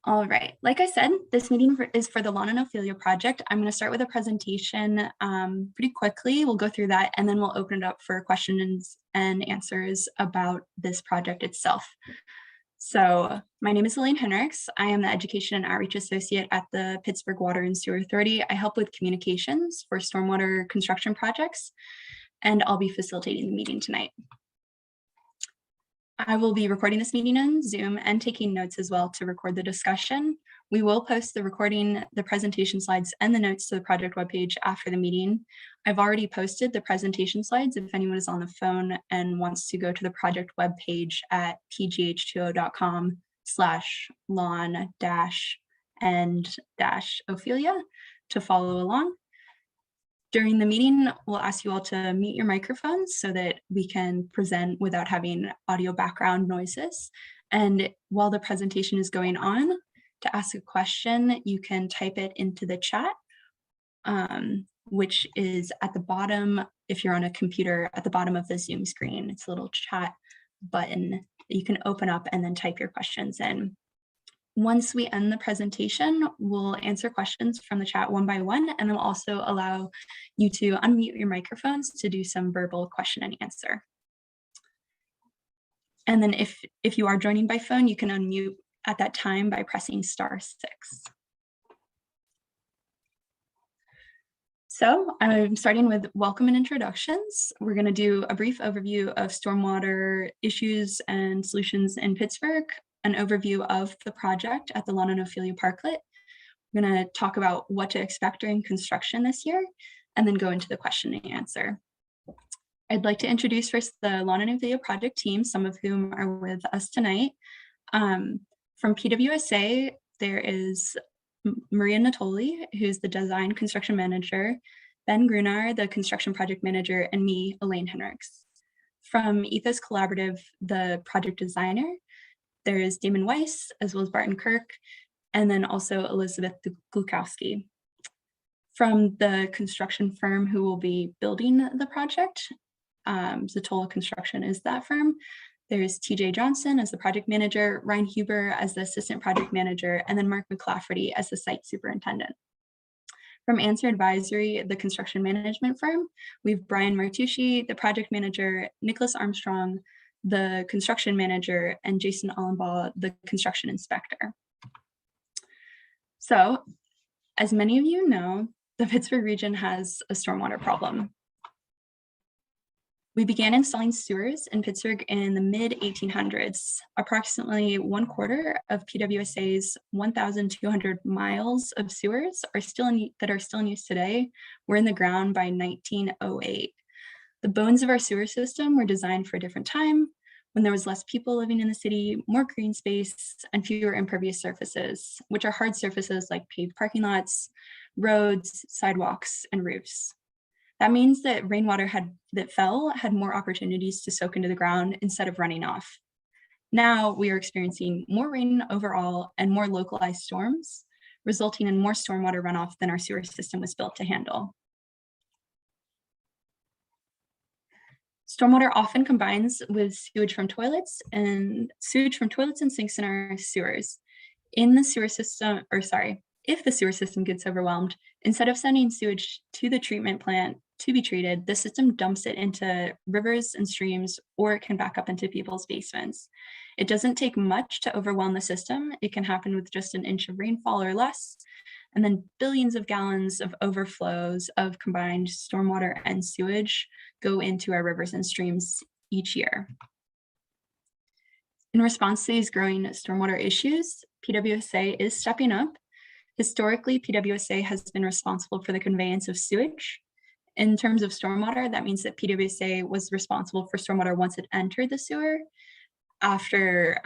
All right, like I said, this meeting is for the Lawn and Ophelia project. I'm going to start with a presentation pretty quickly. We'll go through that and then we'll open it up for questions and answers about this project itself. So my name is Elaine Henricks. I am the Education and Outreach Associate at the Pittsburgh Water and Sewer Authority. I help with communications for stormwater construction projects, and I'll be facilitating the meeting tonight. I will be recording this meeting on Zoom and taking notes as well to record the discussion. We will post the recording, the presentation slides, and the notes to the project webpage after the meeting. I've already posted the presentation slides if anyone is on the phone and wants to go to the project webpage at pgh2o.com/lawn-and-Ophelia to follow along. During the meeting, we'll ask you all to mute your microphones so that we can present without having audio background noises. And while the presentation is going on, to ask a question, you can type it into the chat, which is at the bottom, if you're on a computer, at the bottom of the Zoom screen. It's a little chat button that you can open up and then type your questions in. Once we end the presentation, we'll answer questions from the chat one by one, and then we'll also allow you to unmute your microphones to do some verbal question and answer. And then if you are joining by phone, you can unmute at that time by pressing *6. So I'm starting with welcome and introductions. We're going to do a brief overview of stormwater issues and solutions in Pittsburgh, an overview of the project at the Lawn and Ophelia Parklet. We're going to talk about what to expect during construction this year, and then go into the question and answer. I'd like to introduce first the Lawn and Ophelia project team, some of whom are with us tonight. From PWSA, there is Maria Natoli, who's the design construction manager, Ben Grunar, the construction project manager, and me, Elaine Henricks. From Ethos Collaborative, the project designer, there is Damon Weiss, as well as Barton Kirk, and then also Elizabeth Glukowski. From the construction firm who will be building the project, Zatola Construction is that firm. There's TJ Johnson as the project manager, Ryan Huber as the assistant project manager, and then Mark McClafferty as the site superintendent. From Answer Advisory, the construction management firm, we have Brian Martucci, the project manager, Nicholas Armstrong, the construction manager, and Jason Allenbaugh, the construction inspector. So, as many of you know, the Pittsburgh region has a stormwater problem. We began installing sewers in Pittsburgh in the mid-1800s. Approximately 1/4 of PWSA's 1,200 miles of sewers are still in use today were in the ground by 1908. The bones of our sewer system were designed for a different time, when there was less people living in the city, more green space, and fewer impervious surfaces, which are hard surfaces like paved parking lots, roads, sidewalks, and roofs. That means that rainwater that fell had more opportunities to soak into the ground instead of running off. Now we are experiencing more rain overall and more localized storms, resulting in more stormwater runoff than our sewer system was built to handle. Stormwater often combines with sewage from toilets and sinks in our sewers. If the sewer system gets overwhelmed, instead of sending sewage to the treatment plant to be treated, the system dumps it into rivers and streams, or it can back up into people's basements. It doesn't take much to overwhelm the system. It can happen with just an inch of rainfall or less, and then billions of gallons of overflows of combined stormwater and sewage go into our rivers and streams each year. In response to these growing stormwater issues, PWSA is stepping up. Historically, PWSA has been responsible for the conveyance of sewage. In terms of stormwater, that means that PWSA was responsible for stormwater once it entered the sewer. After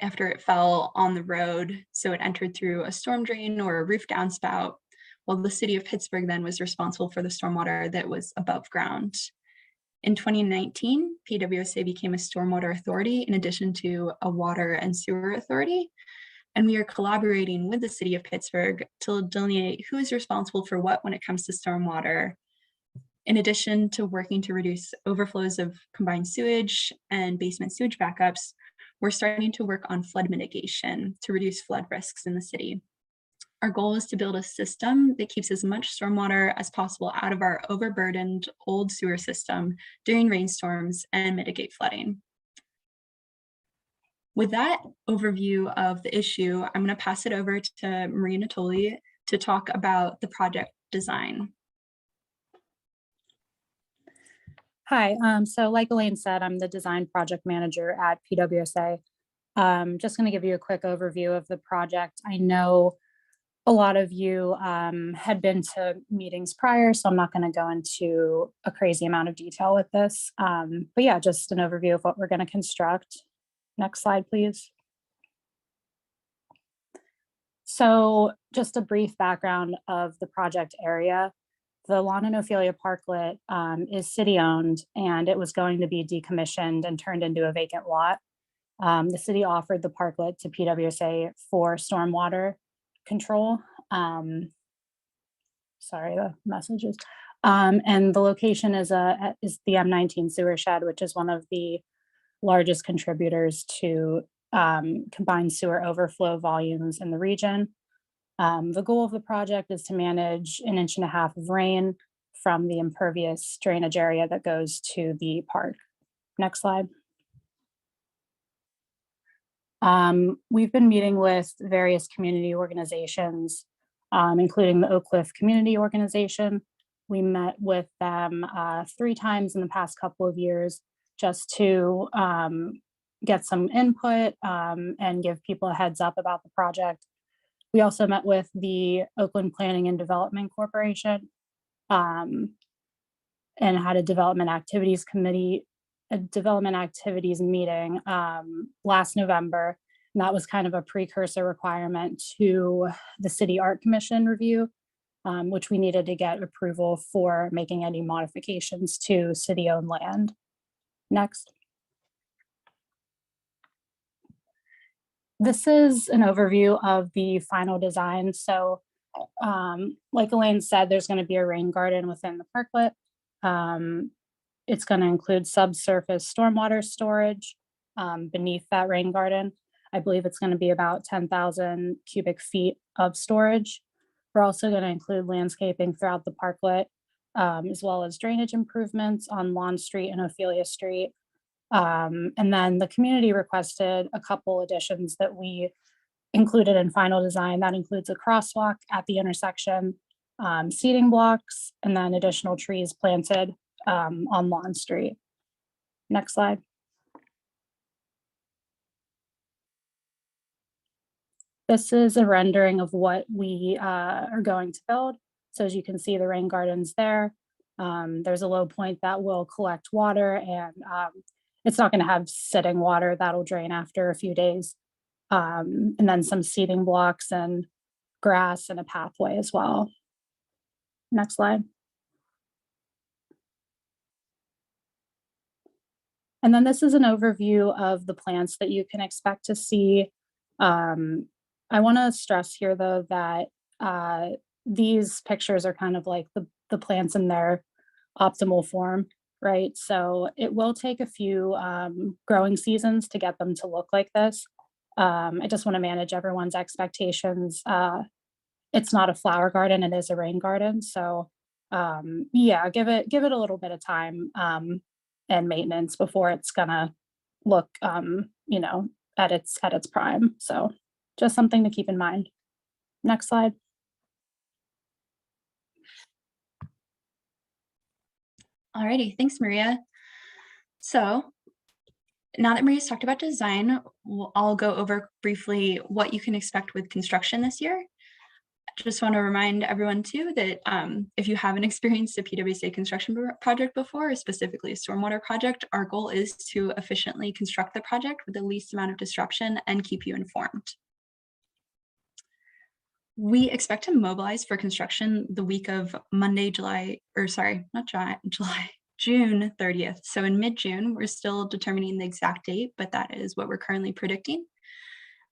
it fell on the road, so it entered through a storm drain or a roof downspout, while the city of Pittsburgh then was responsible for the stormwater that was above ground. In 2019, PWSA became a stormwater authority in addition to a water and sewer authority, and we are collaborating with the city of Pittsburgh to delineate who is responsible for what when it comes to stormwater. In addition to working to reduce overflows of combined sewage and basement sewage backups, we're starting to work on flood mitigation to reduce flood risks in the city. Our goal is to build a system that keeps as much stormwater as possible out of our overburdened old sewer system during rainstorms and mitigate flooding. With that overview of the issue, I'm going to pass it over to Maria Natoli to talk about the project design. Hi, so like Elaine said, I'm the design project manager at PWSA. Just going to give you a quick overview of the project. I know a lot of you had been to meetings prior, so I'm not going to go into a crazy amount of detail with this. But yeah, just an overview of what we're going to construct. Next slide, please. So just a brief background of the project area. The Lawn and Ophelia Parklet is city-owned, and it was going to be decommissioned and turned into a vacant lot. The city offered the parklet to PWSA for stormwater control. Sorry, the messages. And the location is the M19 sewer shed, which is one of the largest contributors to combined sewer overflow volumes in the region. The goal of the project is to manage 1.5 inches of rain from the impervious drainage area that goes to the park. Next slide. We've been meeting with various community organizations, including the Oak Cliff Community Organization. We met with them 3 times in the past couple of years just to get some input and give people a heads up about the project. We also met with the Oakland Planning and Development Corporation and had a development activities meeting last November. And that was kind of a precursor requirement to the City Art Commission review, which we needed to get approval for making any modifications to city-owned land. Next. This is an overview of the final design. So like Elaine said, there's going to be a rain garden within the parklet. It's going to include subsurface stormwater storage beneath that rain garden. I believe it's going to be about 10,000 cubic feet of storage. We're also going to include landscaping throughout the parklet, as well as drainage improvements on Lawn Street and Ophelia Street. And then the community requested a couple additions that we included in final design. That includes a crosswalk at the intersection, seating blocks, and then additional trees planted on Lawn Street. Next slide. This is a rendering of what we are going to build. So as you can see, the rain garden's there. There's a low point that will collect water, and it's not going to have sitting water that'll drain after a few days. And then some seating blocks and grass and a pathway as well. Next slide. And then this is an overview of the plants that you can expect to see. I want to stress here, though, that these pictures are kind of like the plants in their optimal form, right? So it will take a few growing seasons to get them to look like this. I just want to manage everyone's expectations. It's not a flower garden, it is a rain garden. So yeah, give it a little bit of time and maintenance before it's gonna look you know, at its prime. So just something to keep in mind. Next slide. Alrighty, thanks, Maria. So now that Maria's talked about design, I'll go over briefly what you can expect with construction this year. I just want to remind everyone too that if you haven't experienced a PWSA construction project before, or specifically a stormwater project, our goal is to efficiently construct the project with the least amount of disruption and keep you informed. We expect to mobilize for construction the week of Monday, June 30th. So in mid-June, we're still determining the exact date, but that is what we're currently predicting.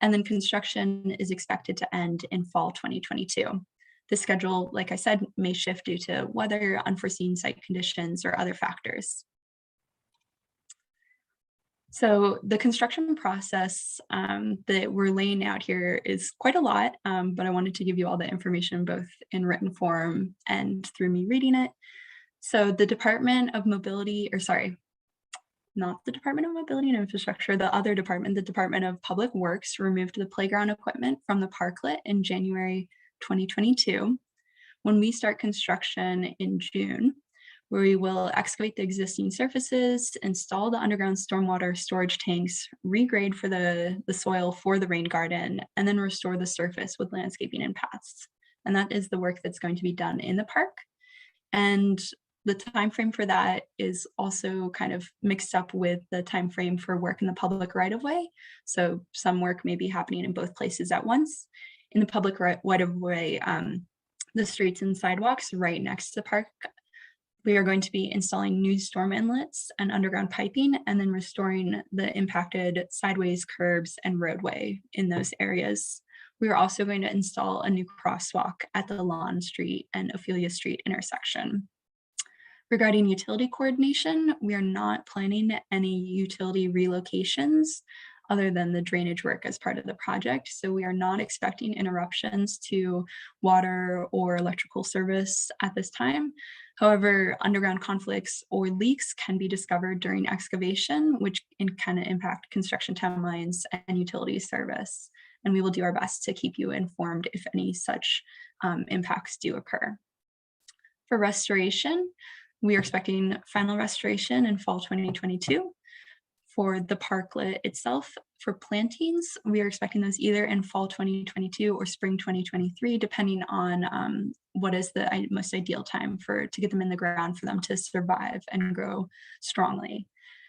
And then construction is expected to end in fall 2022. The schedule, like I said, may shift due to weather, unforeseen site conditions, or other factors. So the construction process that we're laying out here is quite a lot, but I wanted to give you all the information both in written form and through me reading it. So the Department of Mobility, or sorry, not the Department of Mobility and Infrastructure, the other department, the Department of Public Works, removed the playground equipment from the parklet in January 2022. When we start construction in June, where we will excavate the existing surfaces, install the underground stormwater storage tanks, regrade for the soil for the rain garden, and then restore the surface with landscaping and paths. And that is the work that's going to be done in the park. And the time frame for that is also kind of mixed up with the time frame for work in the public right of way. So some work may be happening in both places at once. In the public right of way, the streets and sidewalks right next to the park, we are going to be installing new storm inlets and underground piping, and then restoring the impacted sideways curbs and roadway in those areas. We are also going to install a new crosswalk at the Lawn Street and Ophelia Street intersection. Regarding utility coordination, we are not planning any utility relocations other than the drainage work as part of the project. So we are not expecting interruptions to water or electrical service at this time. However, underground conflicts or leaks can be discovered during excavation, which can impact construction timelines and utility service. And we will do our best to keep you informed if any such impacts do occur. For restoration, we are expecting final restoration in fall 2022. For the parklet itself, for plantings, we are expecting those either in fall 2022 or spring 2023, depending on what is the most ideal time to get them in the ground for them to survive and grow strongly.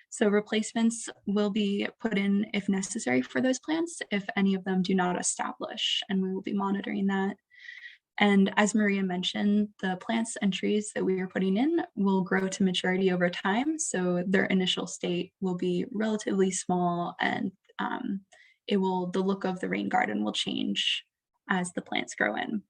So replacements will be put in if necessary for those plants if any of them do not establish, and we will be monitoring that. And as Maria mentioned, the plants and trees that we are putting in will grow to maturity over time. So their initial state will be relatively small, and the look of the rain garden will change as the plants grow in.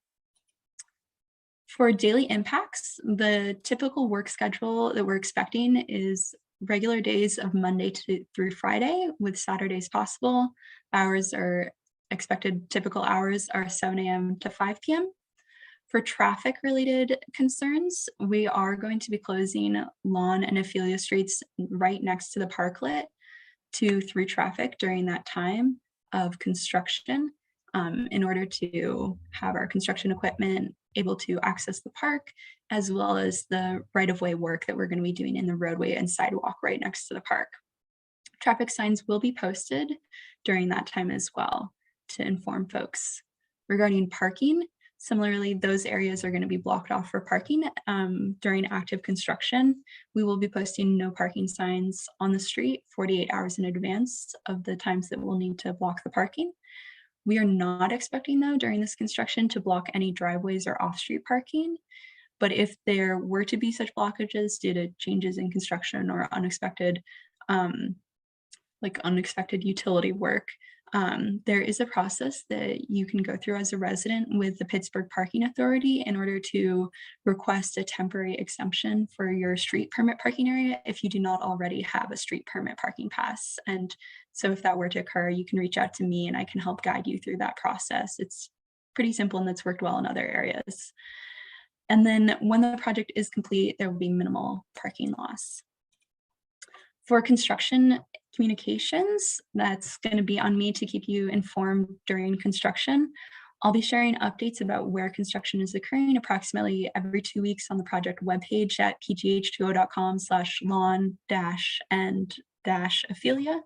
For daily impacts, the typical work schedule that we're expecting is regular days of Monday through Friday, with Saturdays possible. Typical hours are 7 a.m. to 5 p.m. For traffic-related concerns, we are going to be closing Lawn and Ophelia Streets right next to the parklet to through traffic during that time of construction, in order to have our construction equipment able to access the park, as well as the right-of-way work that we're going to be doing in the roadway and sidewalk right next to the park. Traffic signs will be posted during that time as well to inform folks. Regarding parking, similarly, those areas are going to be blocked off for parking during active construction. We will be posting no parking signs on the street 48 hours in advance of the times that we'll need to block the parking. We are not expecting, though, during this construction to block any driveways or off-street parking. But if there were to be such blockages due to changes in construction or unexpected utility work, there is a process that you can go through as a resident with the Pittsburgh Parking Authority in order to request a temporary exemption for your street permit parking area if you do not already have a street permit parking pass. And so if that were to occur, you can reach out to me and I can help guide you through that process. It's pretty simple and it's worked well in other areas. And then when the project is complete, there will be minimal parking loss. For construction communications, that's going to be on me to keep you informed during construction. I'll be sharing updates about where construction is occurring approximately every 2 weeks on the project webpage at pgh2o.com/lawn-and-ophelia.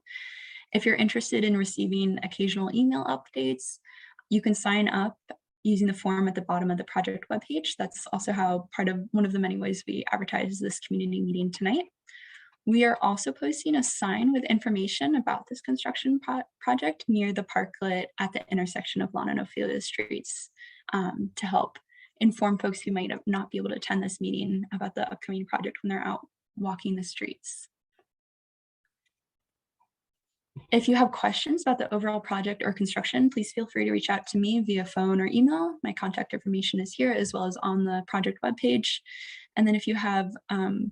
If you're interested in receiving occasional email updates, you can sign up using the form at the bottom of the project webpage. That's also one of the many ways we advertise this community meeting tonight. We are also posting a sign with information about this construction project near the parklet at the intersection of Lawn and Ophelia Streets, to help inform folks who might not be able to attend this meeting about the upcoming project when they're out walking the streets. If you have questions about the overall project or construction, please feel free to reach out to me via phone or email. My contact information is here as well as on the project webpage. And then if you have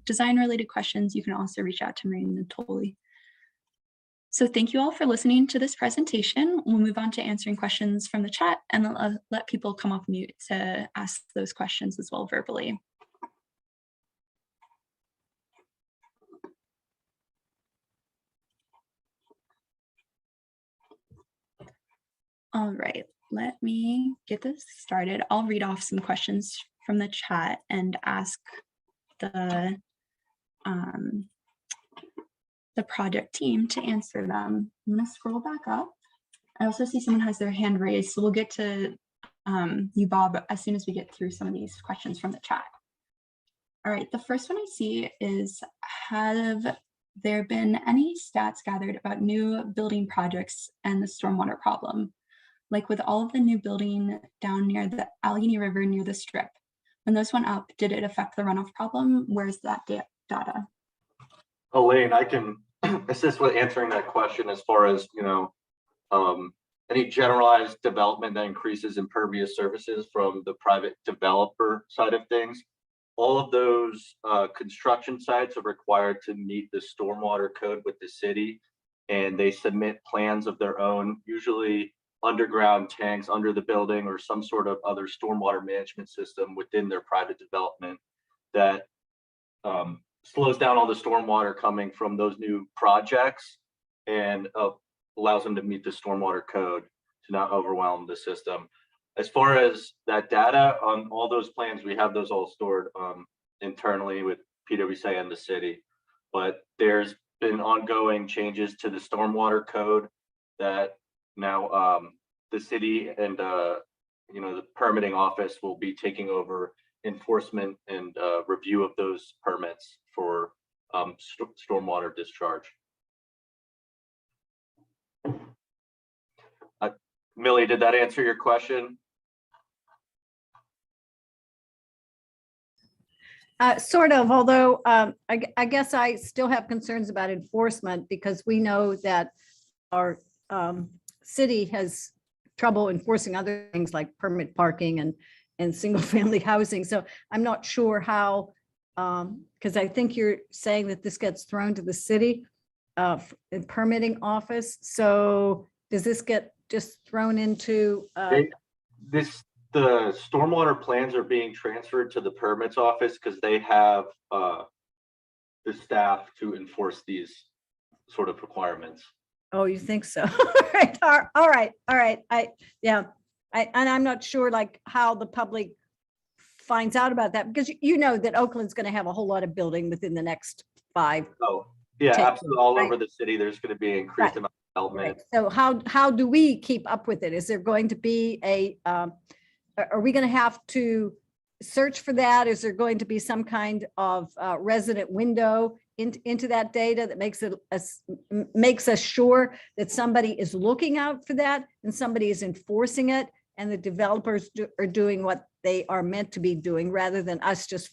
design-related questions, you can also reach out to Maria Natoli. So thank you all for listening to this presentation. We'll move on to answering questions from the chat and then let people come off mute to ask those questions as well verbally. All right, let me get this started. I'll read off some questions from the chat and ask the project team to answer them. I'm gonna scroll back up. I also see someone has their hand raised, so we'll get to you, Bob, as soon as we get through some of these questions from the chat. All right, the first one I see is, have there been any stats gathered about new building projects and the stormwater problem? Like with all of the new building down near the Allegheny River near the Strip, when those went up, did it affect the runoff problem? Where's that data? Elaine, I can assist with answering that question as far as, any generalized development that increases impervious surfaces from the private developer side of things. All of those construction sites are required to meet the stormwater code with the city, and they submit plans of their own, usually underground tanks under the building or some sort of other stormwater management system within their private development that slows down all the stormwater coming from those new projects and allows them to meet the stormwater code to not overwhelm the system. As far as that data on all those plans, we have those all stored internally with PwC and the city, but there's been ongoing changes to the stormwater code that now the city and the permitting office will be taking over enforcement and review of those permits for stormwater discharge. Millie, did that answer your question? Sort of, although I guess I still have concerns about enforcement because we know that our city has trouble enforcing other things like permit parking and single family housing. So I'm not sure how, because I think you're saying that this gets thrown to the city permitting office. So does this get just thrown into the stormwater plans are being transferred to the permits office because they have the staff to enforce these sort of requirements. Oh, you think so? All right. And I'm not sure like how the public finds out about that, because you know that Oakland's going to have a whole lot of building within the next 5. Oh, yeah, 10, absolutely. All right? over the city, there's going to be increased amount of development. Right. So how do we keep up with it? Is there going to be a are we going to have to search for that? Is there going to be some kind of resident window into that data that makes us sure that somebody is looking out for that and somebody is enforcing it, and the developers are doing what they are meant to be doing, rather than us just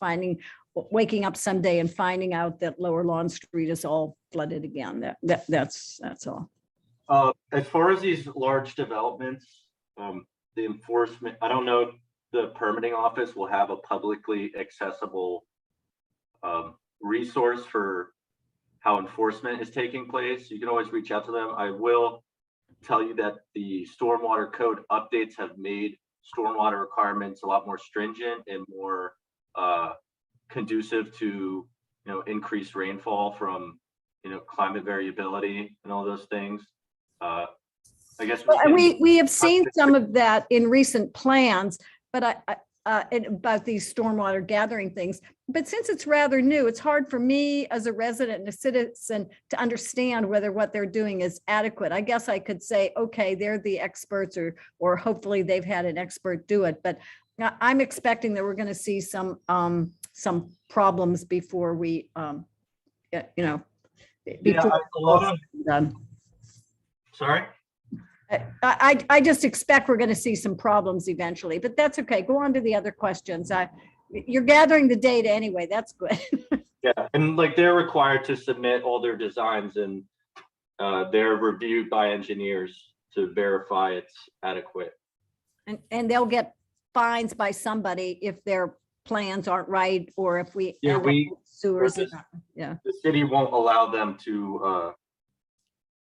waking up someday and finding out that Lower Lawn Street is all flooded again? That's all. As far as these large developments, the enforcement, I don't know if the permitting office will have a publicly accessible resource for how enforcement is taking place. You can always reach out to them. I will tell you that the stormwater code updates have made stormwater requirements a lot more stringent and more conducive to increased rainfall from climate variability and all those things. I guess we have seen some of that in recent plans, but about these stormwater gathering things. But since it's rather new, it's hard for me as a resident and a citizen to understand whether what they're doing is adequate. I guess I could say, okay, they're the experts, or hopefully they've had an expert do it. But I'm expecting that we're going to see some problems before we, before a lot of done. Sorry. I just expect we're going to see some problems eventually, but that's okay. Go on to the other questions. You're gathering the data anyway. That's good. Yeah, and like they're required to submit all their designs, and they're reviewed by engineers to verify it's adequate. And they'll get fines by somebody if their plans aren't right, or if we Yeah, sewers. the city won't allow them to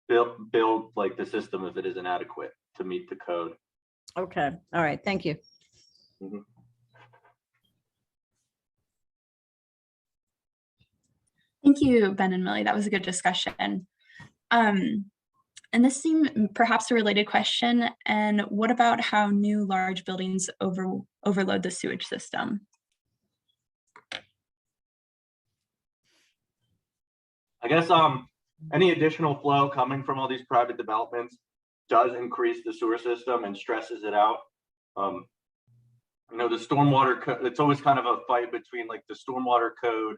build like the system if it is inadequate to meet the code. Okay, all right, thank you. Mhm. Thank you, Ben and Millie. That was a good discussion. And this seemed perhaps a related question. And what about how new large buildings overload the sewage system? I guess any additional flow coming from all these private developments does increase the sewer system and stresses it out. You know, the stormwater code, it's always kind of a fight between like the stormwater code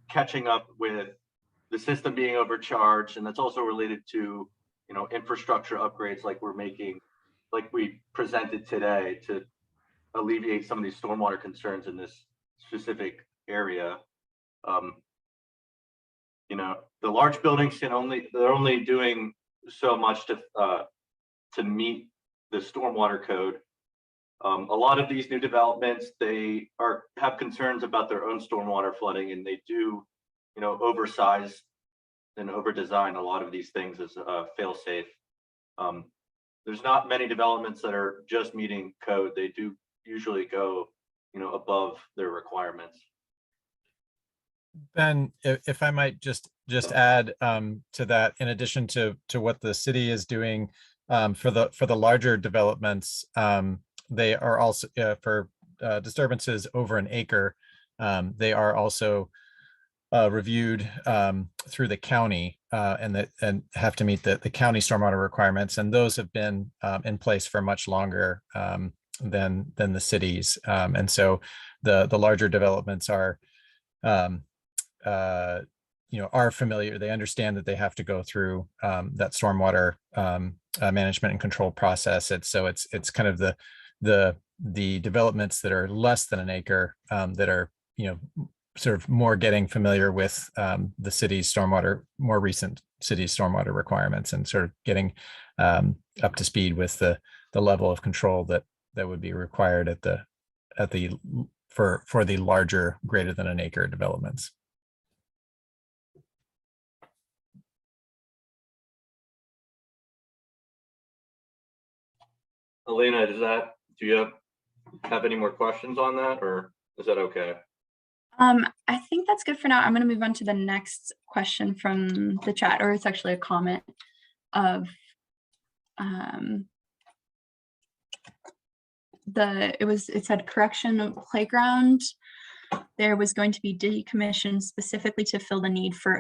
catching up with the system being overcharged, and that's also related to, you know, infrastructure upgrades like we're making, like we presented today, to alleviate some of these stormwater concerns in this specific area. You know, the large buildings they're only doing so much to meet the stormwater code. A lot of these new developments, they have concerns about their own stormwater flooding, and they do, you know, oversize and over design a lot of these things as fail safe. There's not many developments that are just meeting code. They do usually go, you know, above their requirements. Ben, if I might just add to that, in addition to what the city is doing for the larger developments, they are also for disturbances over an acre. They are also reviewed through the county and have to meet the county stormwater requirements, and those have been in place for much longer than the cities. And so the larger developments are you know, are familiar. They understand that they have to go through that stormwater management and control process. It's kind of the developments that are less than an acre that are, you know, sort of more getting familiar with the city's stormwater, more recent city's stormwater requirements, and sort of getting up to speed with the level of control that would be required for the larger, greater than an acre developments. Elena, do you have any more questions on that, or is that okay? I think that's good for now. I'm going to move on to the next question from the chat, or it's actually a comment of it said correction playground. There was going to be decommissioned specifically to fill the need for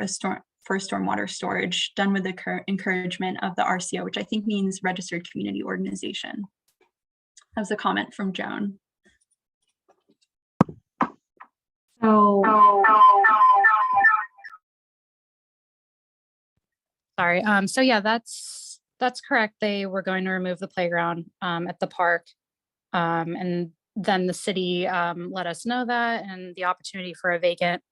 stormwater storage, done with the encouragement of the RCO, which I think means registered community organization. That was a comment from Joan. So, sorry. So yeah, that's correct. They were going to remove the playground at the park, and then the city let us know that, and the opportunity for a vacant,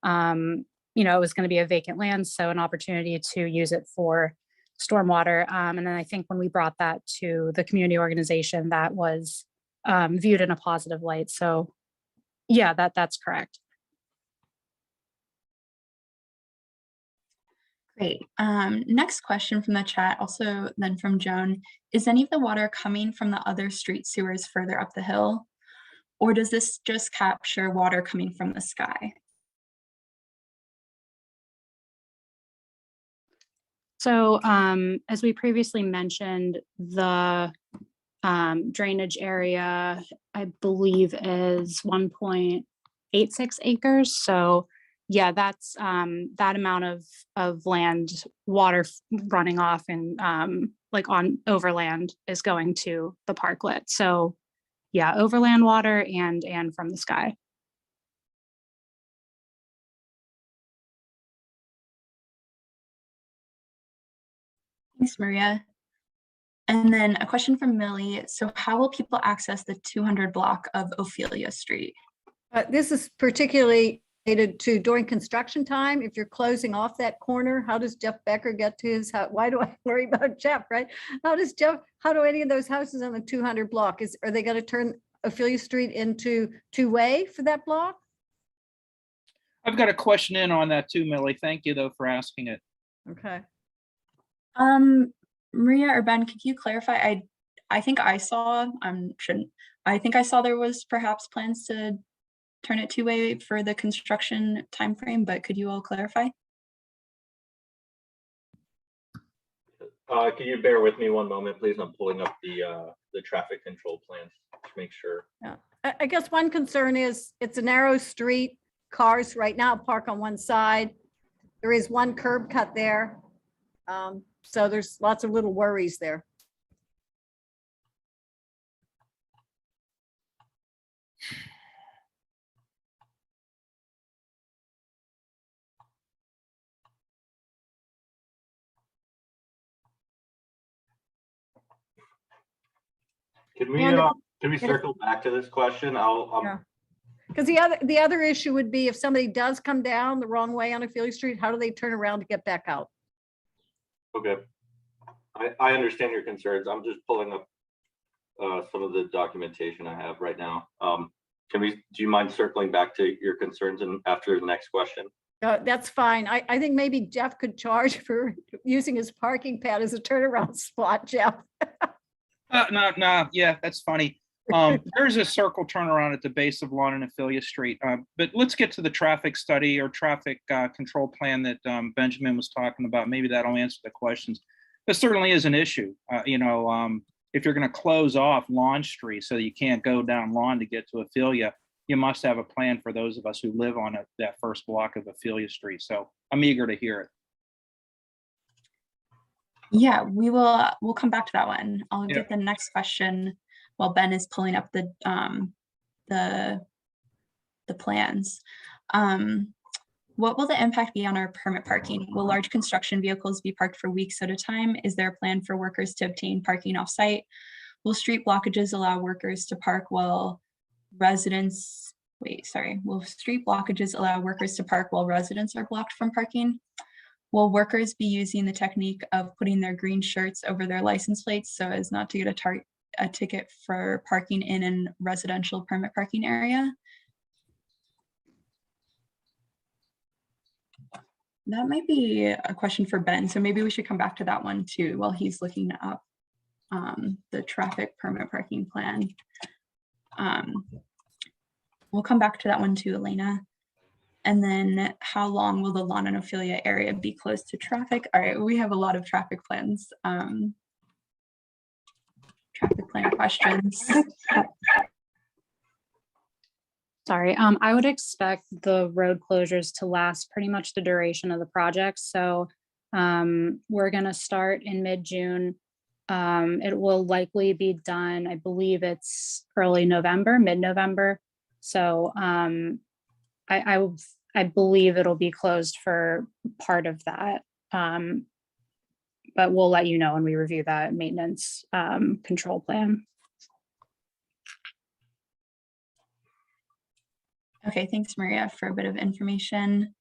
you know, it was going to be a vacant land, so an opportunity to use it for stormwater. And then I think when we brought that to the community organization, that was viewed in a positive light. So yeah, that's correct. Great. Next question from the chat, also then from Joan. Is any of the water coming from the other street sewers further up the hill? Or does this just capture water coming from the sky? So as we previously mentioned, the drainage area, I believe, is 1.86 acres. So yeah, that's that amount of land, water running off and like on overland is going to the parklet. So yeah, overland water and from the sky. Thanks, Maria. And then a question from Millie. So how will people access the 200 block of Ophelia Street? This is particularly related to during construction time. If you're closing off that corner, how does Jeff Becker get to his house? Why do I worry about Jeff, right? How do any of those houses on the 200 block, are they going to turn Ophelia Street into two-way for that block? I've got a question in on that too, Millie. Thank you though for asking it. Okay. Maria or Ben, could you clarify? I think I saw, I think I saw there was perhaps plans to turn it two-way for the construction timeframe, but could you all clarify? Can you bear with me one moment, please? I'm pulling up the traffic control plans to make sure. Yeah. I guess one concern is it's a narrow street. Cars right now park on one side. There is one curb cut there. So there's lots of little worries there. Can we And- circle back to this question? Yeah. Because the other issue would be if somebody does come down the wrong way on Ophelia Street, how do they turn around to get back out? Okay. I understand your concerns. I'm just pulling up some of the documentation I have right now. Do you mind circling back to your concerns and after the next question? That's fine. I think maybe Jeff could charge for using his parking pad as a turnaround spot, Jeff. No, yeah, that's funny. There's a circle turnaround at the base of Lawn and Ophelia Street. But let's get to the traffic study or traffic control plan that Benjamin was talking about. Maybe that'll answer the questions. This certainly is an issue. If you're going to close off Lawn Street so that you can't go down Lawn to get to Ophelia, you must have a plan for those of us who live on that first block of Ophelia Street. So I'm eager to hear it. Yeah, we'll come back to that one. I'll get the next question while Ben is pulling up the plans. What will the impact be on our permit parking? Will large construction vehicles be parked for weeks at a time? Is there a plan for workers to obtain parking off-site? Will street blockages allow workers to park while residents, will street blockages allow workers to park while residents are blocked from parking? Will workers be using the technique of putting their green shirts over their license plates so as not to get a ticket for parking in a residential permit parking area? That might be a question for Ben, so maybe we should come back to that one too while he's looking up the traffic permit parking plan. We'll come back to that one too, Elena. And then how long will the Lawn and Ophelia area be closed to traffic? All right, we have a lot of traffic plans. Traffic plan questions. Sorry, I would expect the road closures to last pretty much the duration of the project. So we're gonna start in mid-June. It will likely be done, I believe it's early November, mid-November. So I believe it'll be closed for part of that. But we'll let you know when we review that maintenance control plan. Okay, thanks, Maria, for a bit of information.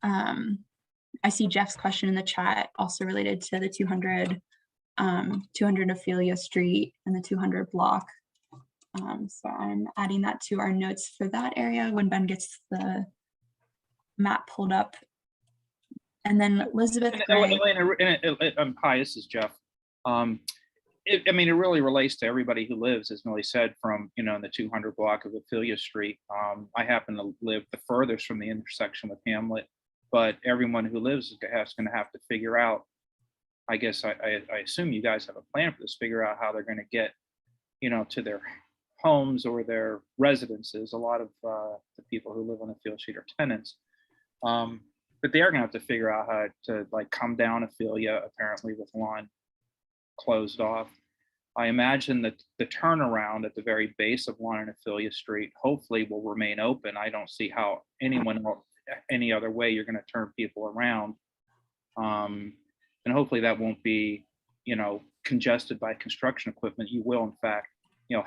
I see Jeff's question in the chat also related to the 200 Ophelia Street and the 200 block. So I'm adding that to our notes for that area when Ben gets the map pulled up. And then Elizabeth Gray. Hi, this is Jeff. It really relates to everybody who lives, as Millie said, from, in the 200 block of Ophelia Street. I happen to live the furthest from the intersection with Hamlet, but everyone who lives is going to have to figure out, I guess, I assume you guys have a plan for this, figure out how they're going to get, to their homes or their residences. A lot of the people who live on Ophelia Street are tenants. But they are going to have to figure out how to come down Ophelia, apparently with Lawn closed off. I imagine that the turnaround at the very base of Lawn and Ophelia Street hopefully will remain open. I don't see how any other way you're going to turn people around. And hopefully that won't be, congested by construction equipment. You will, in fact,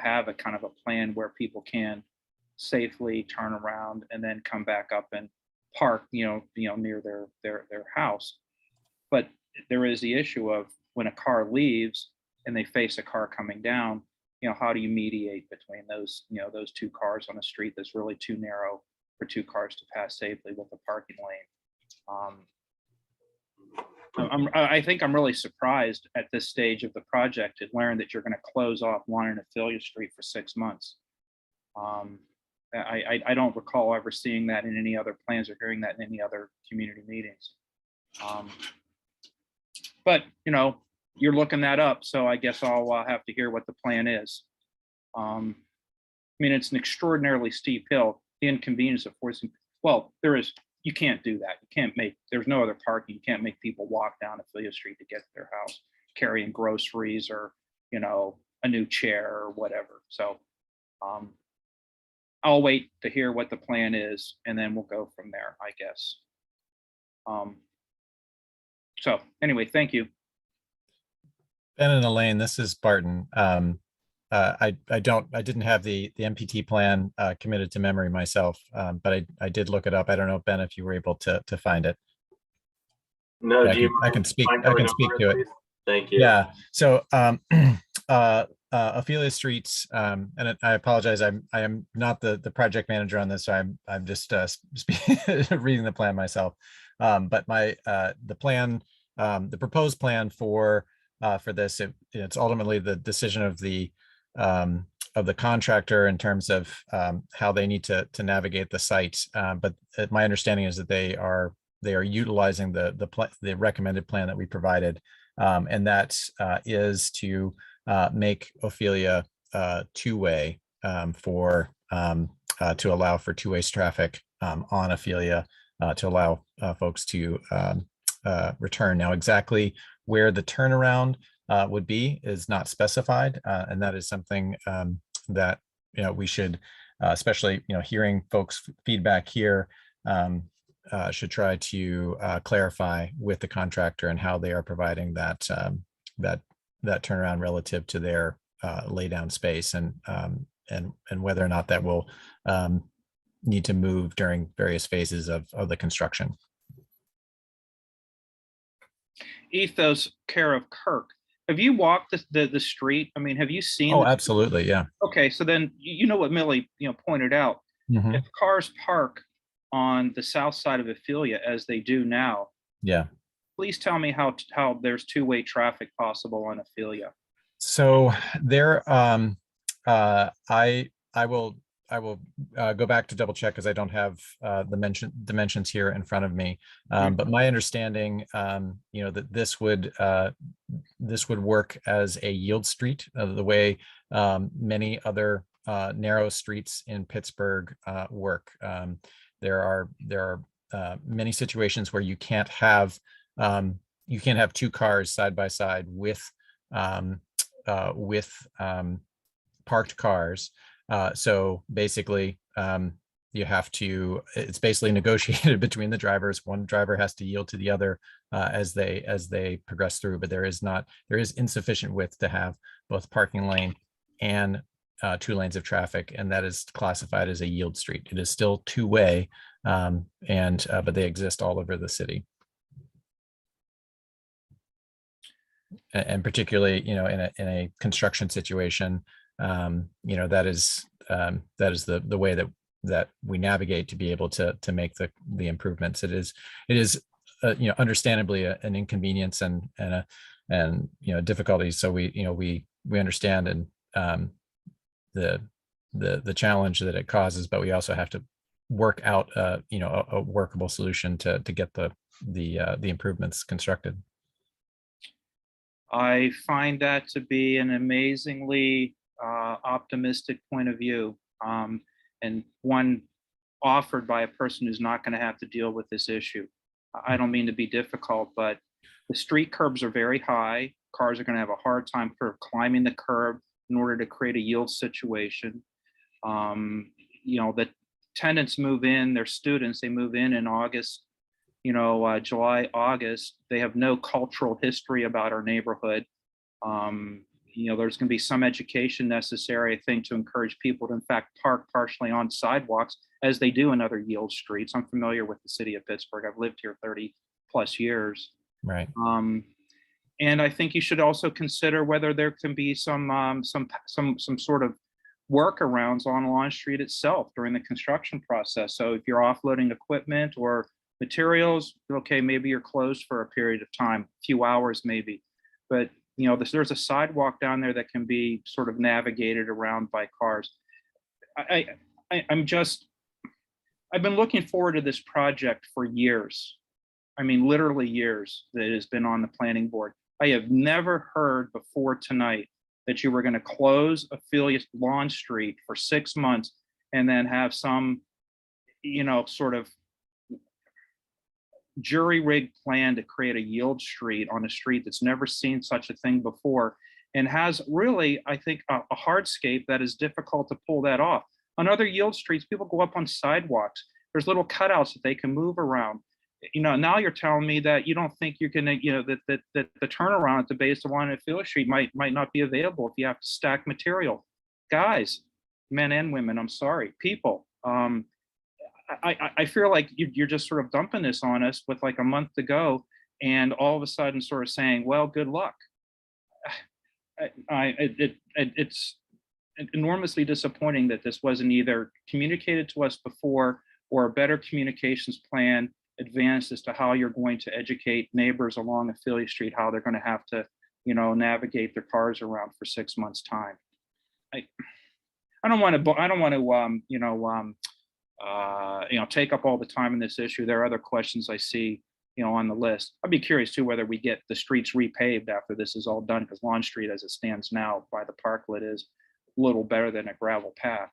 have a kind of a plan where people can safely turn around and then come back up and park, near their house. But there is the issue of when a car leaves and they face a car coming down, how do you mediate between those, those two cars on a street that's really too narrow for two cars to pass safely with a parking lane? I think I'm really surprised at this stage of the project to learn that you're going to close off 1 and Ophelia Street for 6 months. I don't recall ever seeing that in any other plans or hearing that in any other community meetings. But you know, you're looking that up, so I guess I'll have to hear what the plan is. I mean, it's an extraordinarily steep hill. The inconvenience of forcing, well, you can't do that. You can't make, there's no other parking. You can't make people walk down Ophelia Street to get to their house, carrying groceries or, you know, a new chair or whatever. So I'll wait to hear what the plan is, and then we'll go from there, I guess. So anyway, thank you. Ben and Elaine, this is Barton. I didn't have the MPT plan committed to memory myself, but I did look it up. I don't know, Ben, if you were able to find it. No, Yeah, I can speak to it. Please? Thank you. Yeah. So Ophelia Streets, and I apologize. I am not the project manager on this, so I'm just reading the plan myself. But the plan, the proposed plan for this, it's ultimately the decision of the contractor in terms of how they need to navigate the site. But my understanding is that they are utilizing the recommended plan that we provided, and that is to make Ophelia two-way to allow for two-way traffic on Ophelia, to allow folks to return. Now, exactly where the turnaround would be is not specified, and that is something that we should, especially hearing folks' feedback here, should try to clarify with the contractor and how they are providing that turnaround relative to their laydown space, and whether or not that will need to move during various phases of the construction. Ethos, care of Kirk. Have you walked the street? I mean, have you seen? Oh, absolutely, yeah. Okay, so then you know what Millie pointed out. Mm-hmm. If cars park on the south side of Ophelia as they do now, yeah, please tell me how there's two-way traffic possible on Ophelia. So there, I will go back to double check because I don't have the dimensions here in front of me. But my understanding, that this would work as a yield street, the way many other narrow streets in Pittsburgh work. There are many situations where you can't have two cars side by side with parked cars. So basically, you have to, it's basically negotiated between the drivers. One driver has to yield to the other as they progress through, but there is insufficient width to have both parking lane and 2 lanes of traffic, and that is classified as a yield street. It is still two-way, but they exist all over the city. And particularly, in a construction situation, that is the way that we navigate to be able to make the improvements. It is understandably an inconvenience and difficulties. So we understand and the challenge that it causes, but we also have to work out a workable solution to get the improvements constructed. I find that to be an amazingly optimistic point of view, and one offered by a person who's not going to have to deal with this issue. I don't mean to be difficult, but the street curbs are very high. Cars are going to have a hard time climbing the curb in order to create a yield situation. The tenants move in, they're students, they move in August, July, August. They have no cultural history about our neighborhood. There's going to be some education necessary, I think, to encourage people to, in fact, park partially on sidewalks as they do in other yield streets. I'm familiar with the city of Pittsburgh. I've lived here 30 plus years. Right. And I think you should also consider whether there can be some sort of workarounds on Lawn Street itself during the construction process. So if you're offloading equipment or Materials, okay, maybe you're closed for a period of time, a few hours maybe, but you know, there's a sidewalk down there that can be sort of navigated around by cars. I've been looking forward to this project for years. I mean, literally years that it has been on the planning board. I have never heard before tonight that you were going to close Ophelia Lawn Street for 6 months and then have some, you know, sort of jury-rigged plan to create a yield street on a street that's never seen such a thing before and has really, I think, a hardscape that is difficult to pull that off. On other yield streets, people go up on sidewalks. There's little cutouts that they can move around. You know, now you're telling me that you don't think you're gonna, you know, that the turnaround at the base of Ophelia Street might not be available if you have to stack material. Guys, men and women, I'm sorry, people. I feel like you're just sort of dumping this on us with like a month to go, and all of a sudden sort of saying, well, good luck. It's enormously disappointing that this wasn't either communicated to us before or a better communications plan advanced as to how you're going to educate neighbors along Ophelia Street, how they're going to have to, you know, navigate their cars around for 6 months' time. I don't want to, take up all the time in this issue. There are other questions I see, you know, on the list. I'd be curious too whether we get the streets repaved after this is all done, because Lawn Street, as it stands now by the parklet, is a little better than a gravel path.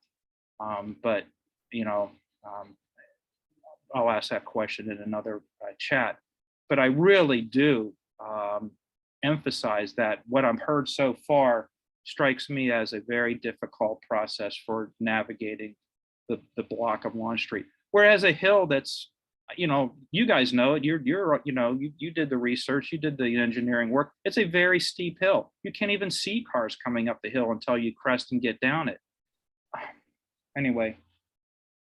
But you know, I'll ask that question in another chat. But I really do emphasize that what I've heard so far strikes me as a very difficult process for navigating the block of Lawn Street. Whereas a hill that's, you know, you guys know it, you did the research, you did the engineering work. It's a very steep hill. You can't even see cars coming up the hill until you crest and get down it. Anyway,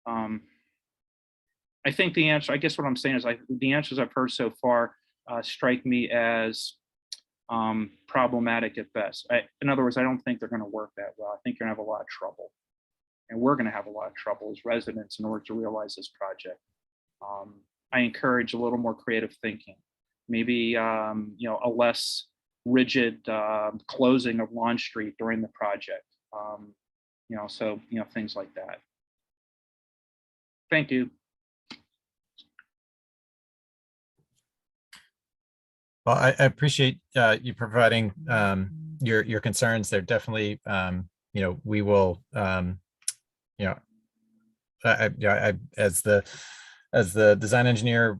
I think the answer, I guess what I'm saying is the answers I've heard so far strike me as problematic at best. In other words, I don't think they're going to work that well. I think you're going to have a lot of trouble. And we're going to have a lot of trouble as residents in order to realize this project. I encourage a little more creative thinking. Maybe a less rigid closing of Lawn Street during the project. Things like that. Thank you. Well, I appreciate you providing your concerns. They're definitely, we will, as the design engineer,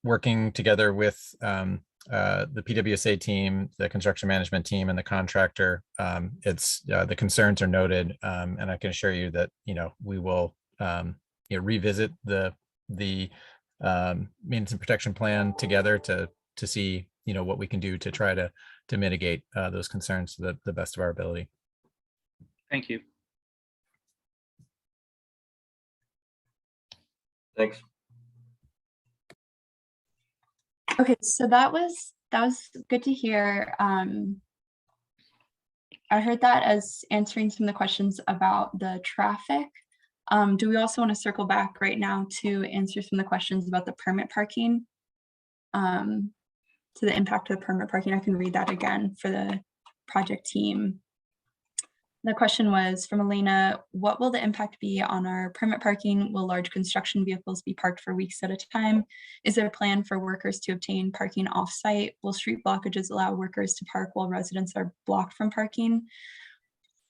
working together with the PWSA team, the construction management team, and the contractor, the concerns are noted, and I can assure you that we will revisit the maintenance and protection plan together to see what we can do to try to mitigate those concerns to the best of our ability. Thank you. Thanks. Okay, so that was good to hear. I heard that as answering some of the questions about the traffic. Do we also want to circle back right now to answer some of the questions about the permit parking? To the impact of the permit parking, I can read that again for the project team. The question was from Elena: what will the impact be on our permit parking? Will large construction vehicles be parked for weeks at a time? Is there a plan for workers to obtain parking off-site? Will street blockages allow workers to park while residents are blocked from parking?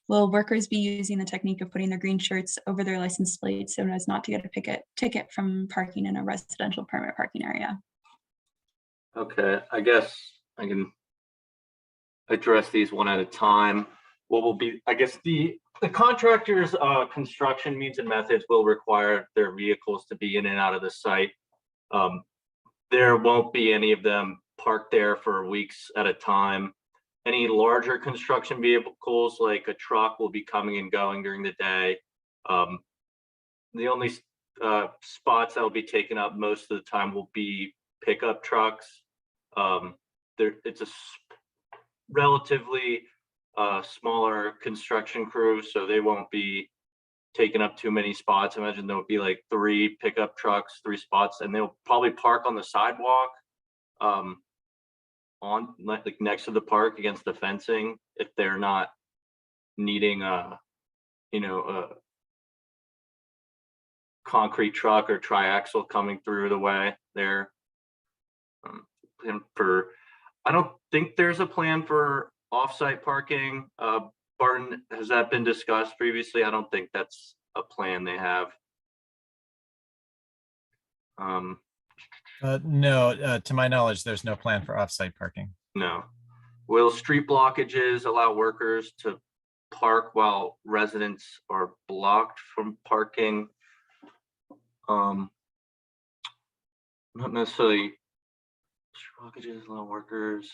Will workers be using the technique of putting their green shirts over their license plates so as not to get a ticket from parking in a residential permit parking area? Okay, I guess I can address these one at a time. What will be, I guess, the contractor's construction means and methods will require their vehicles to be in and out of the site. There won't be any of them parked there for weeks at a time. Any larger construction vehicles like a truck will be coming and going during the day. The only spots that will be taken up most of the time will be pickup trucks. It's a relatively smaller construction crew, so they won't be taking up too many spots. Imagine there would be like 3 pickup trucks, 3 spots, and they'll probably park on the sidewalk, on like next to the park against the fencing if they're not needing a concrete truck or triaxle coming through the way there. And I don't think there's a plan for off-site parking. Barton, has that been discussed previously? I don't think that's a plan they have. No, to my knowledge, there's no plan for off-site parking. No. Will street blockages allow workers to park while residents are blocked from parking? Not necessarily. Street blockages allow workers.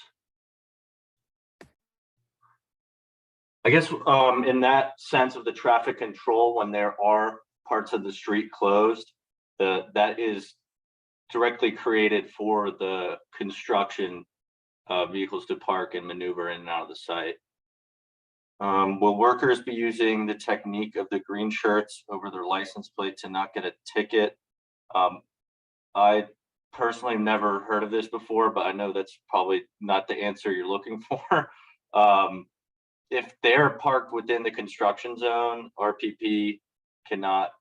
I guess in that sense of the traffic control, when there are parts of the street closed, that is directly created for the construction vehicles to park and maneuver in and out of the site. Will workers be using the technique of the green shirts over their license plate to not get a ticket? I personally never heard of this before, but I know that's probably not the answer you're looking for. If they're parked within the construction zone, RPP cannot,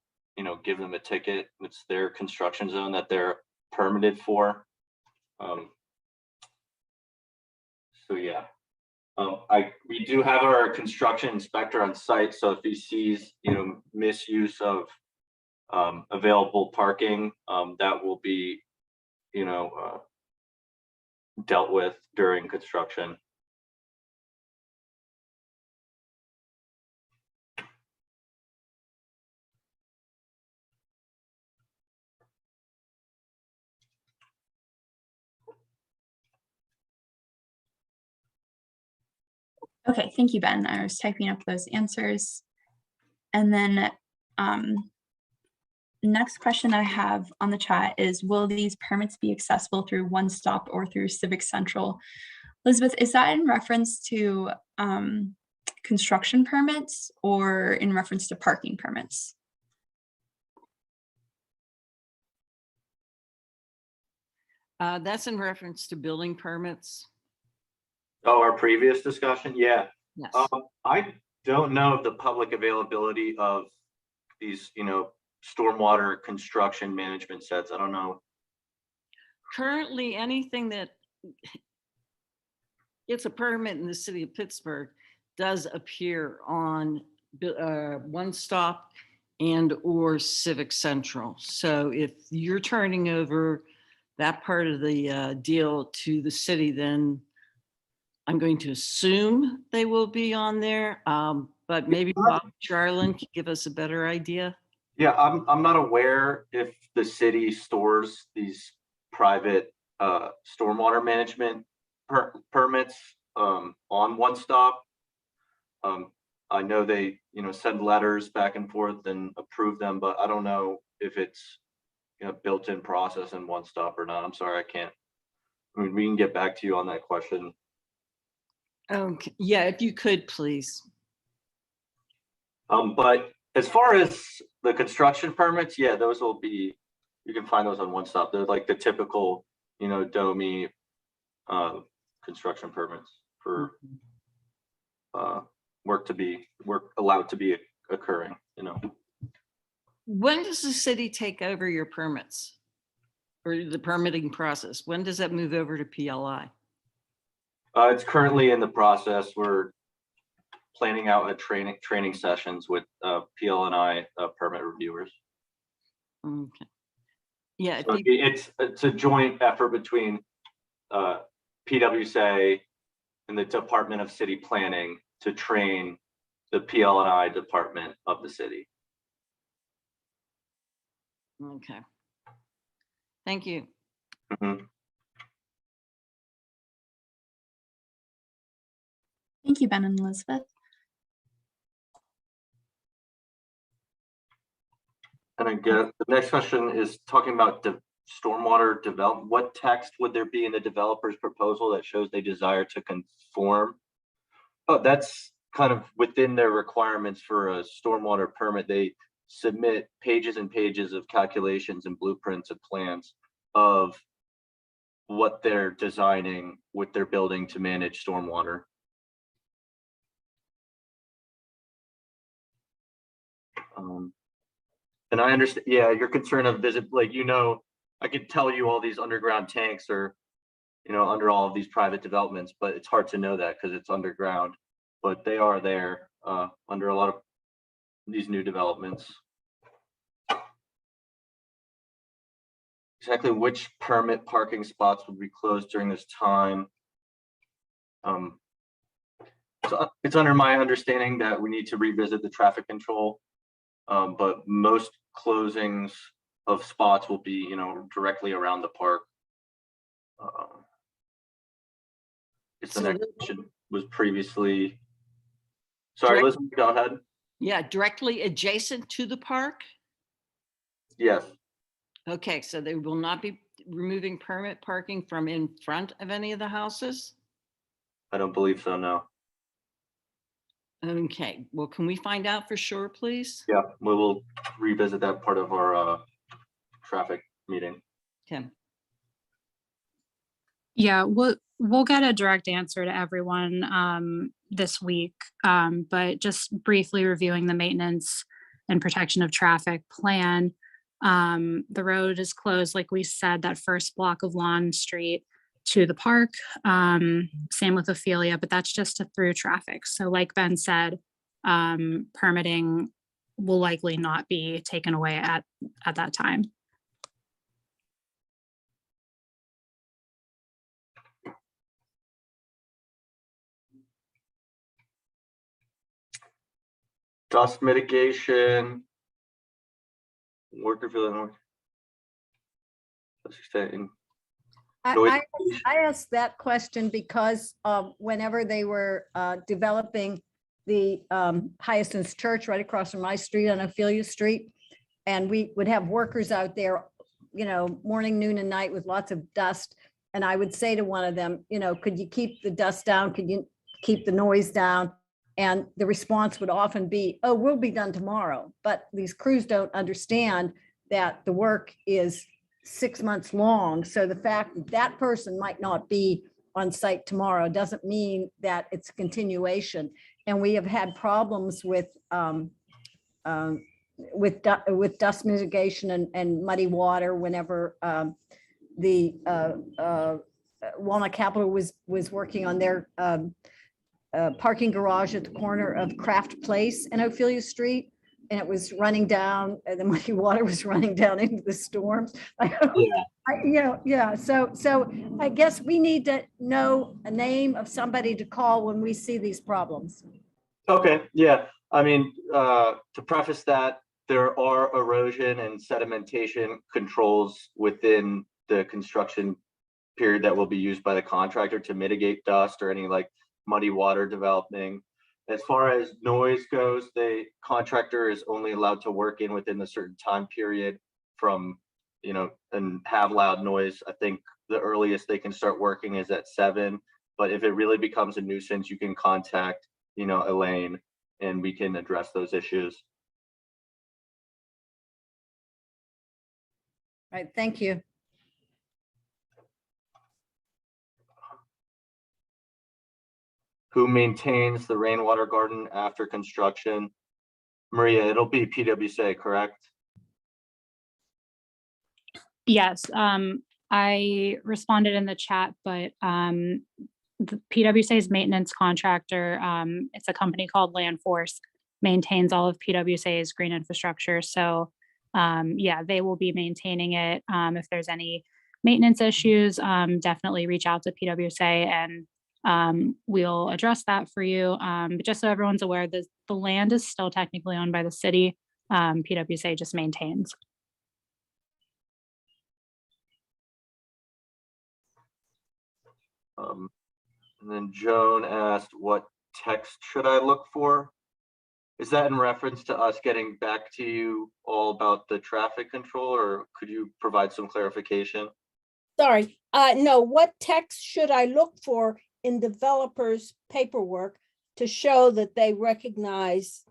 give them a ticket. It's their construction zone that they're permitted for. So yeah, we do have our construction inspector on site. So if he sees, misuse of available parking, that will be, dealt with during construction. Okay, thank you, Ben. I was typing up those answers. And then next question that I have on the chat is, will these permits be accessible through One Stop or through Civic Central? Elizabeth, is that in reference to construction permits or in reference to parking permits? That's in reference to building permits. Oh, our previous discussion? Yeah. Yes. I don't know of the public availability of these, stormwater construction management sets. I don't know. Currently, anything that gets a permit in the city of Pittsburgh does appear on One Stop and or Civic Central. So if you're turning over that part of the deal to the city, then I'm going to assume they will be on there, but maybe Bob Jarlin can give us a better idea. Yeah, I'm not aware if the city stores these private stormwater management permits on One Stop. I know they, send letters back and forth and approve them, but I don't know if it's built-in process in One Stop or not. I'm sorry, I can't. I mean, we can get back to you on that question. Okay, yeah, if you could, please. But as far as the construction permits, yeah, those will be, you can find those on One Stop. They're like the typical, DOMI construction permits for work allowed to be occurring, When does the city take over your permits or the permitting process? When does that move over to PLI? It's currently in the process. We're planning out a training sessions with PL&I permit reviewers. Okay. Yeah, So it's a joint effort between PWSA and the Department of City Planning to train the PL&I department of the city. okay. Thank you. Mm-hmm. Thank you, Ben and Elizabeth. And again, the next question is talking about the stormwater development. What text would there be in the developer's proposal that shows they desire to conform? Oh, that's kind of within their requirements for a stormwater permit. They submit pages and pages of calculations and blueprints and plans of what they're designing with their building to manage stormwater. And I understand, yeah, your concern of like, I could tell you all these underground tanks are, under all of these private developments, but it's hard to know that because it's underground, but they are there under a lot of these new developments. Exactly which permit parking spots would be closed during this time? So it's under my understanding that we need to revisit the traffic control, but most closings of spots will be, directly around the park. It's the next question was previously. Sorry, Liz, go ahead. Yeah, directly adjacent to the park? Yes. Okay, so they will not be removing permit parking from in front of any of the houses? I don't believe so, no. Okay, well, can we find out for sure, please? Yeah, we will revisit that part of our traffic meeting. Tim? Yeah, we'll get a direct answer to everyone this week, but just briefly reviewing the maintenance and protection of traffic plan. The road is closed, like we said, that first block of Lawn Street to the park. Same with Ophelia, but that's just a through traffic. So like Ben said, permitting will likely not be taken away at that time. Dust mitigation, worker feeling. I asked that question because whenever they were developing the Hyacinth Church right across from my street on Ophelia Street, and we would have workers out there, morning, noon, and night with lots of dust. And I would say to one of them, could you keep the dust down? Could you keep the noise down? And the response would often be, oh, we'll be done tomorrow. But these crews don't understand that the work is 6 months long. So the fact that that person might not be on site tomorrow doesn't mean that it's a continuation. And we have had problems with dust mitigation and muddy water whenever the Walnut Capital was working on their parking garage at the corner of Craft Place and Ophelia Street, and it was running down, the muddy water was running down into the storms. So I guess we need to know a name of somebody to call when we see these problems. Okay, yeah. I mean, to preface that, there are erosion and sedimentation controls within the construction period that will be used by the contractor to mitigate dust or any like muddy water developing. As far as noise goes, the contractor is only allowed to work within a certain time period from, and have loud noise. I think the earliest they can start working is at 7, but if it really becomes a nuisance, you can contact, Elaine, and we can address those issues. All right, thank you. Who maintains the rainwater garden after construction? Maria, it'll be PWC, correct? Yes, I responded in the chat, but the PWC's maintenance contractor, it's a company called Land Force, maintains all of PWC's green infrastructure. So yeah, they will be maintaining it. If there's any maintenance issues, definitely reach out to PWC and we'll address that for you. But just so everyone's aware, the land is still technically owned by the city. PWC just maintains. And then Joan asked, what text should I look for? Is that in reference to us getting back to you all about the traffic control, or could you provide some clarification? Sorry, no, what text should I look for in developers' paperwork to show that they recognize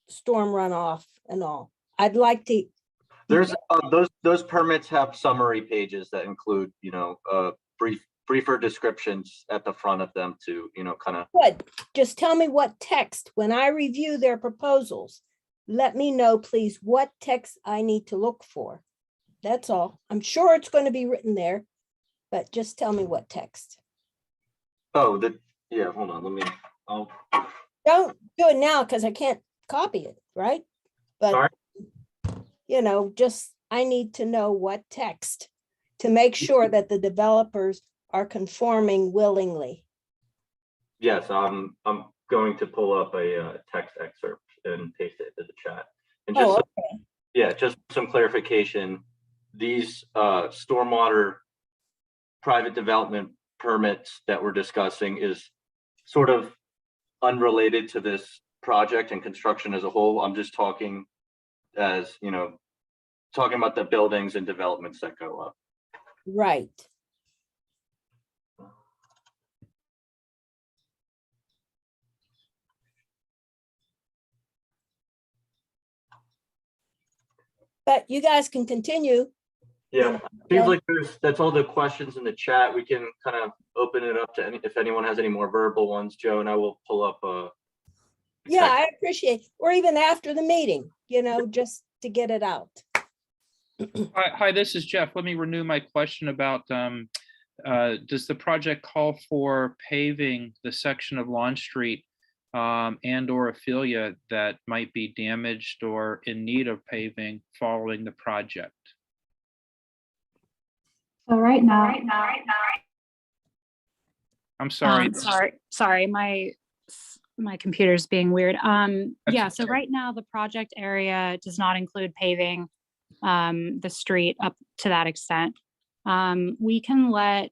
storm runoff and all? I'd like to, There's those permits have summary pages that include, you know, briefer descriptions at the front of them to, you know, kind of. good, just tell me what text, when I review their proposals, let me know, please, what text I need to look for. That's all. I'm sure it's going to be written there, but just tell me what text. Oh, yeah, hold on, let me, I'll. Don't do it now because I can't copy it, right? Sorry? But, you know, just, I need to know what text to make sure that the developers are conforming willingly. Yes, I'm going to pull up a text excerpt and paste it into the chat. And just, Oh, yeah, just some clarification. These stormwater private development permits that we're discussing is sort of unrelated to this project and construction as a whole. I'm just talking as, you know, talking about the buildings and developments that go up. right. But you guys can continue. Yeah, seems like that's all the questions in the chat. We can kind of open it up to if anyone has any more verbal ones. Joe and I will pull up Yeah, I appreciate, or even after the meeting, you know, just to get it out. Hi, this is Jeff. Let me renew my question about, does the project call for paving the section of Lawn Street and or Ophelia that might be damaged or in need of paving following the project? So right now, I'm sorry. sorry, my computer's being weird. Yeah, so okay. right now the project area does not include paving the street up to that extent. We can let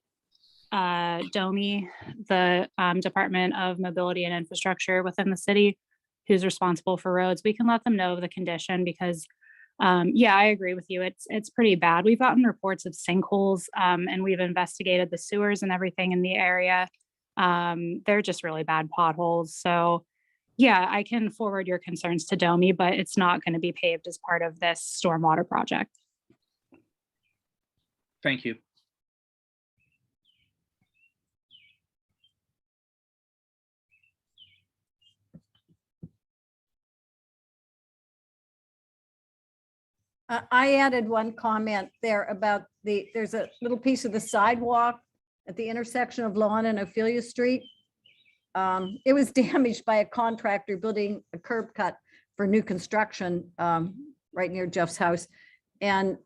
DOMI, the Department of Mobility and Infrastructure within the city, who's responsible for roads, we can let them know of the condition because yeah, I agree with you. It's pretty bad. We've gotten reports of sinkholes and we've investigated the sewers and everything in the area. They're just really bad potholes. So yeah, I can forward your concerns to DOMI, but it's not going to be paved as part of this stormwater project. Thank you. I added one comment there about there's a little piece of the sidewalk at the intersection of Lawn and Ophelia Street. It was damaged by a contractor building a curb cut for new construction right near Jeff's house. And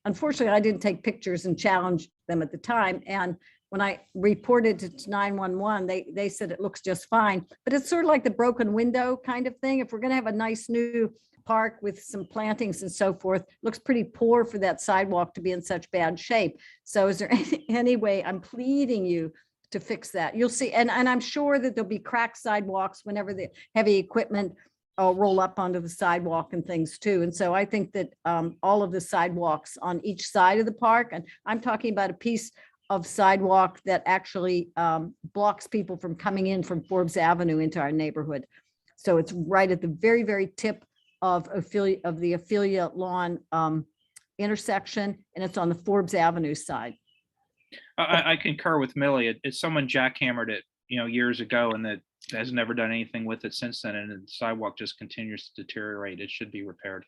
unfortunately, I didn't take pictures and challenge them at the time. And when I reported to 911, they said it looks just fine. But it's sort of like the broken window kind of thing. If we're going to have a nice new park with some plantings and so forth, looks pretty poor for that sidewalk to be in such bad shape. So is there any way, I'm pleading you to fix that? You'll see, and I'm sure that there'll be cracked sidewalks whenever the heavy equipment roll up onto the sidewalk and things too. And so I think that all of the sidewalks on each side of the park, and I'm talking about a piece of sidewalk that actually blocks people from coming in from Forbes Avenue into our neighborhood. So it's right at the very, very tip of the Ophelia Lawn intersection, and it's on the Forbes Avenue side. I concur with Millie. It's someone jackhammered it, you know, years ago, and that has never done anything with it since then. And the sidewalk just continues to deteriorate. It should be repaired.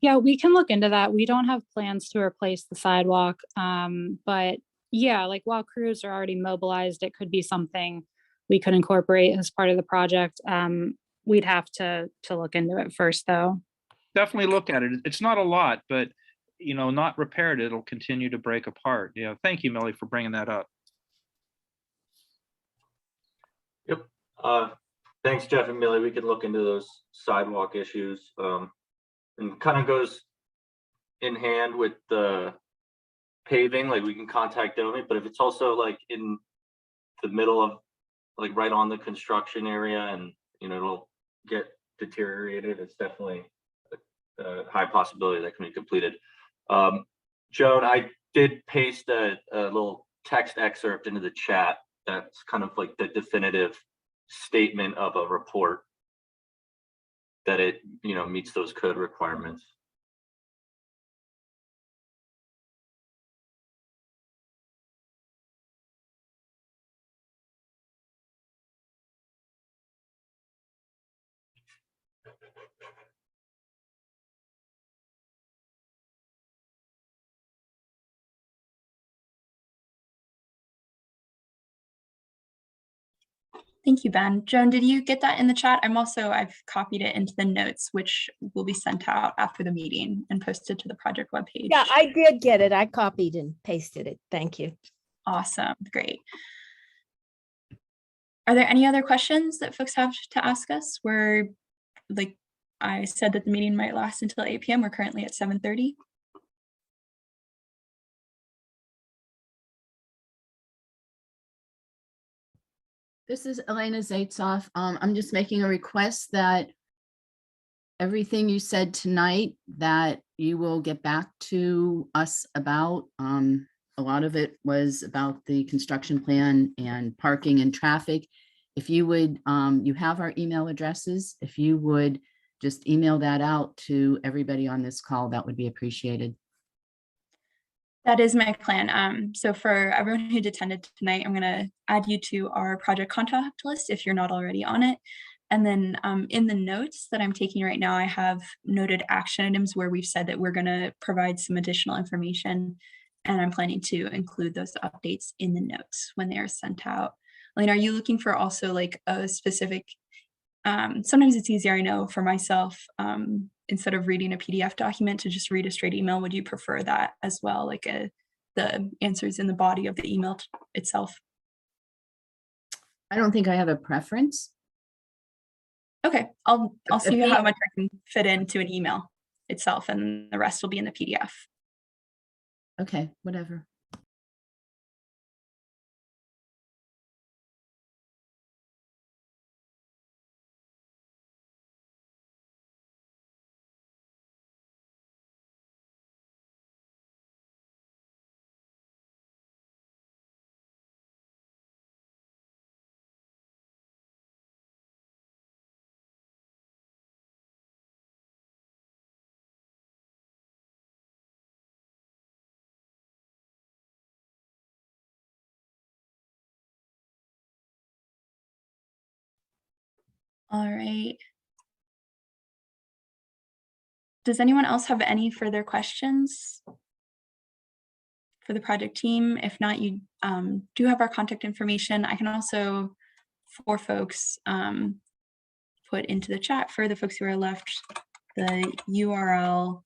Yeah, we can look into that. We don't have plans to replace the sidewalk. But yeah, like while crews are already mobilized, it could be something we could incorporate as part of the project. We'd have to look into it first though. Definitely look at it. It's not a lot, but you know, not repaired, it'll continue to break apart. Yeah. Thank you, Millie, for bringing that up. Yep. Thanks, Jeff and Millie. We can look into those sidewalk issues. And kind of goes in hand with the paving, like we can contact DOMI, but if it's also like in the middle of, like right on the construction area and, you know, it'll get deteriorated, it's definitely a high possibility that can be completed. Joan, I did paste a little text excerpt into the chat that's kind of like the definitive statement of a report. that it, meets those code requirements. Thank you, Ben. Joan, did you get that in the chat? I've copied it into the notes, which will be sent out after the meeting and posted to the project webpage. Yeah, I did get it. I copied and pasted it. Thank you. Awesome, great. Are there any other questions that folks have to ask us? We're, like I said, that the meeting might last until 8 p.m. We're currently at 7:30. This is Elena Zaitzoff. I'm just making a request that everything you said tonight, that you will get back to us about. A lot of it was about the construction plan and parking and traffic. If you would, you have our email addresses. If you would just email that out to everybody on this call, that would be appreciated. That is my plan. So for everyone who attended tonight, I'm going to add you to our project contact list if you're not already on it. And then in the notes that I'm taking right now, I have noted action items where we've said that we're going to provide some additional information. And I'm planning to include those updates in the notes when they are sent out. Elaine, are you looking for also like a specific, sometimes it's easier, I know, for myself, instead of reading a PDF document, to just read a straight email. Would you prefer that as well, like the answers in the body of the email itself? I don't think I have a preference. Okay, I'll see how much I can fit into an email itself, and the rest will be in the PDF. Okay, whatever. All right. Does anyone else have any further questions for the project team? If not, you do have our contact information. I can also, for folks, put into the chat for the folks who are left, the URL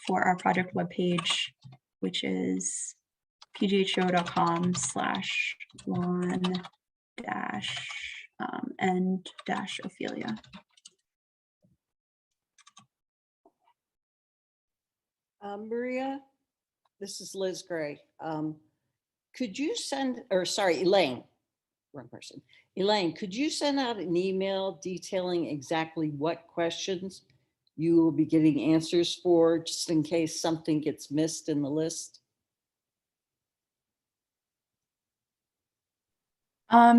for our project webpage, which is pgho.com/lawn-and-Ophelia. Maria, this is Liz Gray. Could you send, or sorry, Elaine, wrong person. Elaine, could you send out an email detailing exactly what questions you will be getting answers for, just in case something gets missed in the list?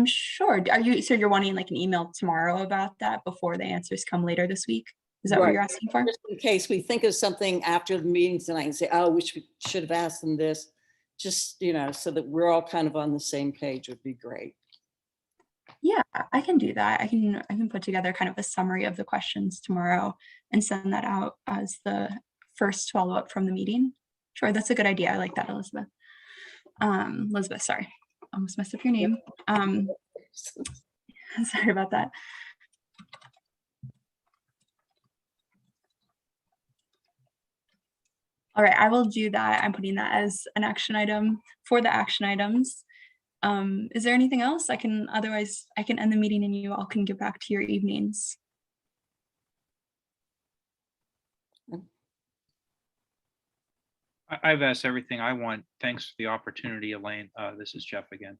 Sure. So you're wanting like an email tomorrow about that before the answers come later this week? Is that what you're asking for? Just in case we think of something after the meeting tonight and say, oh, we should have asked them this, just, so that we're all kind of on the same page would be great. Yeah, I can do that. I can put together kind of a summary of the questions tomorrow and send that out as the first follow-up from the meeting. Sure, that's a good idea. I like that, Elizabeth. Elizabeth, sorry, almost messed up your name. Sorry about that. All right, I will do that. I'm putting that as an action item for the action items. Is there anything else? Otherwise I can end the meeting and you all can get back to your evenings. I've asked everything I want. Thanks for the opportunity, Elaine. This is Jeff again.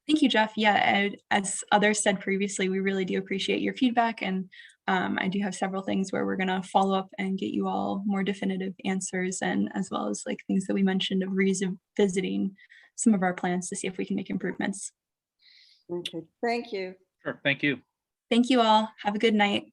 Thank you, Jeff. Yeah, as others said previously, we really do appreciate your feedback. And I do have several things where we're going to follow up and get you all more definitive answers, and as well as like things that we mentioned of revisiting some of our plans to see if we can make improvements. Okay, thank you. Sure, thank you. Thank you all. Have a good night.